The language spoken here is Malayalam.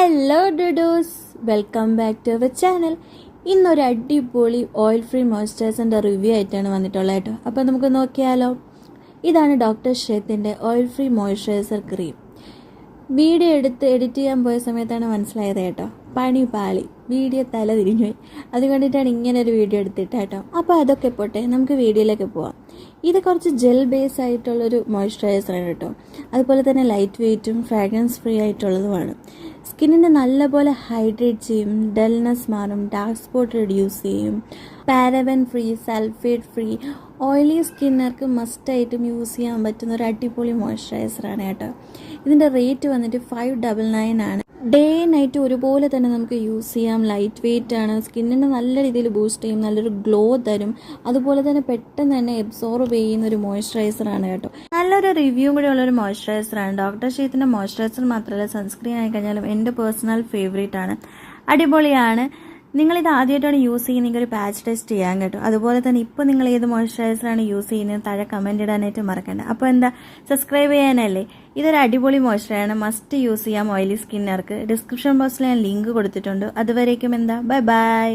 Hello dudes, welcome back to our channel. ഇന്നൊരു അടിപൊളി ഓയിൽ ഫ്രീ മോയ്സ്ചറൈസറിൻ്റെ റിവ്യൂ ആയിട്ടാണ് വന്നിട്ടുള്ളത് കേട്ടോ. അപ്പോൾ നമുക്ക് നോക്കിയാലോ. ഇതാണ് ഡോക്ടർ ഷെത്തിൻ്റെ oil free moisturiser cream. Video edit ചെയ്യാൻ പോയ സമയത്താണ് മനസ്സിലായത് കേട്ടോ, പണി പാളി, വീഡിയോ തല തിരിഞ്ഞുപോയി. അതുകൊണ്ടിട്ടാണ് ഇങ്ങനെ ഒരു വീഡിയോ എടുത്തിട്ട് കേട്ടോ. അപ്പോൾ അതൊക്കെ പോട്ടെ, നമുക്ക് വീഡിയോയിലേക്ക് പോവാം. ഇത് കുറച്ച് ജെൽ ബേസ് ആയിട്ടുള്ളൊരു മോയ്സ്ചറൈസറാണ് കേട്ടോ. അതുപോലെ തന്നെ ലൈറ്റ് വെയ്റ്റും ഫ്രാഗ്രൻസ് ഫ്രീ ആയിട്ടുള്ളതുമാണ്. സ്കിന്നിനെ നല്ലപോലെ ഹൈഡ്രേറ്റ് ചെയ്യും, ഡൾനെസ് മാറും, ഡാർക്ക് സ്പോട്ട് റിഡ്യൂസ് ചെയ്യും. Paraben free, sulphate free, oily സ്കിന്നർക്ക് മസ്റ്റായിട്ടും യൂസ് ചെയ്യാൻ പറ്റുന്ന ഒരു അടിപൊളി മോയ്സ്ചറൈസറാണ് കേട്ടോ. ഇതിൻ്റെ റേറ്റ് വന്നിട്ട് 599 ആണ്. ഡേ നൈറ്റ് ഒരുപോലെ തന്നെ നമുക്ക് യൂസ് ചെയ്യാം. ലൈറ്റ് വെയ്റ്റ് ആണ്, സ്കിന്നിനെ നല്ല രീതിയിൽ ബൂസ്റ്റ് ചെയ്യും, നല്ലൊരു ഗ്ലോ തരും. അതുപോലെ തന്നെ പെട്ടെന്ന് തന്നെ എബ്സോർബ് ചെയ്യുന്ന ഒരു മോയ്സ്ചറൈസറാണ് കേട്ടോ. നല്ലൊരു റിവ്യൂ കൂടി ഉള്ളൊരു മോയ്സ്ചറൈസറാണ്. ഡോക്ടർ ഷീത്തിൻ്റെ മോയ്സ്ചറൈസർ മാത്രമല്ല, സൺസ്ക്രീൻ ആയി കഴിഞ്ഞാലും എൻ്റെ പേഴ്സണൽ ഫേവറേറ്റ് ആണ്. അടിപൊളിയാണ്. നിങ്ങളിത് ആദ്യമായിട്ടാണ് യൂസ് ചെയ്യുന്നതെങ്കിൽ ഒരു പാച്ച് ടെസ്റ്റ് ചെയ്യാൻ കേട്ടോ. അതുപോലെ തന്നെ ഇപ്പോൾ നിങ്ങൾ ഏത് മോയ്സ്ചറൈസറാണ് യൂസ് ചെയ്യുന്നത് താഴെ കമൻറ്റ് ഇടാനായിട്ട് മറക്കണ്ട. അപ്പോൾ എന്താ, സബ്സ്ക്രൈബ് ചെയ്യാനല്ലേ. ഇതൊരു അടിപൊളി മോയ്സ്ചറൈസറാണ്, മസ്റ്റ് യൂസ് ചെയ്യാം ഓയിലി സ്കിന്നർക്ക്. ഡിസ്ക്രിപ്ഷൻ ബോക്സിൽ ഞാൻ ലിങ്ക് കൊടുത്തിട്ടുണ്ട്. അതുവരേക്കും എന്താ, ബൈ ബൈ.